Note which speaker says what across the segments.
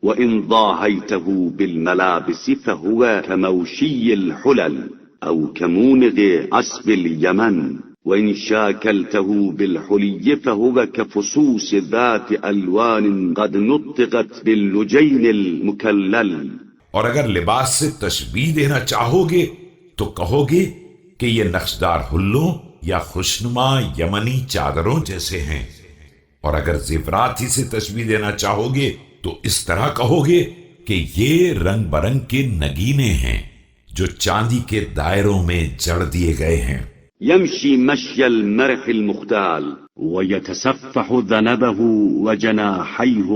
Speaker 1: وإن ضاهيته بالملابس فهو كموشي الحلل أو كمونغ عسب اليمن، وإن شاكلته بالحلي فهو كفصوص ذات ألوان قد نطقت باللجين المكلل.
Speaker 2: اور اگر لباس سے تشبیہ دینا چاہو گے تو کہو گے کہ یہ نقشدار ہلوں یا خوشنما یمنی چادروں جیسے ہیں، اور اگر زیورات ہی سے تشبیہ دینا چاہو گے تو اس طرح کہو گے کہ یہ رنگ برنگ کے نگینے ہیں جو چاندی کے دائروں میں جڑ دیے گئے ہیں.
Speaker 1: يمشي مشي المرح المختال ويتسفح ذنبه وجناحيه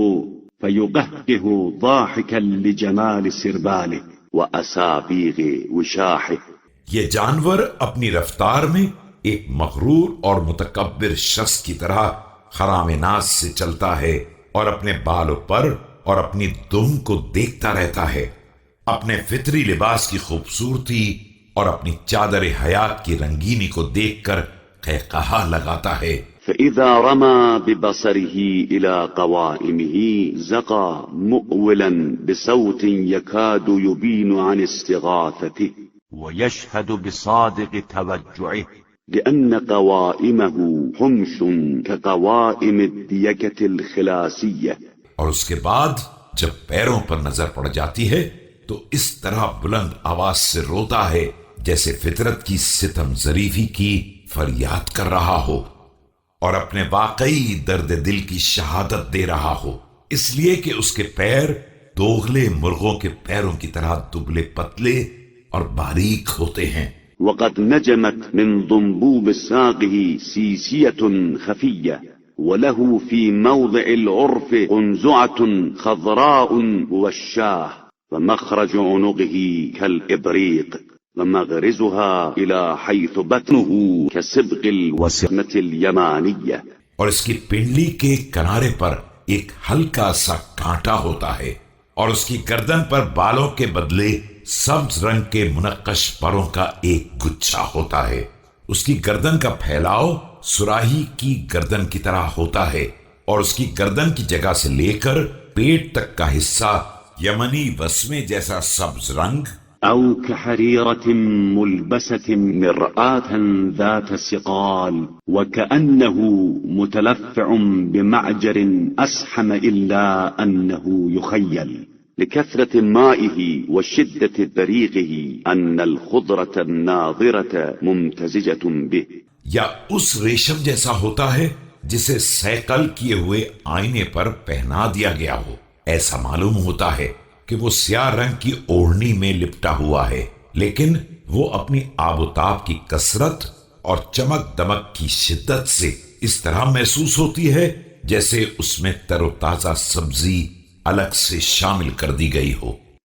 Speaker 1: فيقهقه ضاحكا لجمال سرباله وأسابيغ وشاحه.
Speaker 2: یہ جانور اپنی رفتار میں ایک مغرور اور متکبر شخص کی طرح خرام ناز سے چلتا ہے اور اپنے بالوں پر اور اپنی دم کو دیکھتا رہتا ہے، اپنے فطری لباس کی خوبصورتی اور اپنی چادر حیات کی رنگینی کو دیکھ کر قہقہا لگاتا ہے.
Speaker 1: فإذا رمى ببصره إلى قوائمه زقى مؤولا بصوت يكاد يبين عن استغاثته ويشهد بصادق توجعه، لأن قوائمه حمش كقوائم الديكة الخلاسية.
Speaker 2: اور اس کے بعد جب پیروں پر نظر پڑ جاتی ہے تو اس طرح بلند آواز سے روتا ہے جیسے فطرت کی ستم ظریفی کی فریاد کر رہا ہو اور اپنے واقعی درد دل کی شہادت دے رہا ہو، اس لیے کہ اس کے پیر دوغلے مرغوں کے پیروں کی طرح دبلے پتلے اور باریک ہوتے ہیں.
Speaker 1: وقد نجمت من ضنبوب ساقه سيسية خفية وله في موضع العرف قنزعة خضراء وشاه، ومخرج عنقه كالإبريق ومغرزها إلى حيث بطنه كسبغ الوسمة اليمانية.
Speaker 2: اور اس کی پنڈلی کے کنارے پر ایک ہلکا سا کانٹا ہوتا ہے اور اس کی گردن پر بالوں کے بدلے سبز رنگ کے منقش پروں کا ایک گچھا ہوتا ہے. اس کی گردن کا پھیلاؤ سراہی کی گردن کی طرح ہوتا ہے اور اس کی گردن کی جگہ سے لے کر پیٹ تک کا حصہ یمنی وسمے جیسا سبز رنگ
Speaker 1: أو كحريرة ملبسة مرآة ذات سقال وكأنه متلفع بمعجر أسحم إلا أنه يخيل لكثرة مائه وشدة بريقه أن الخضرة الناظرة ممتزجة به.
Speaker 2: یا اس ریشم جیسا ہوتا ہے جسے سیقل کیے ہوئے آئینے پر پہنا دیا گیا ہو. ایسا معلوم ہوتا ہے کہ وہ سیاہ رنگ کی اوڑھنی میں لپٹا ہوا ہے، لیکن وہ اپنی آب و تاب کی کثرت اور چمک دمک کی شدت سے اس طرح محسوس ہوتی ہے جیسے اس میں تر و تازہ سبزی الگ سے شامل کر دی گئی ہو.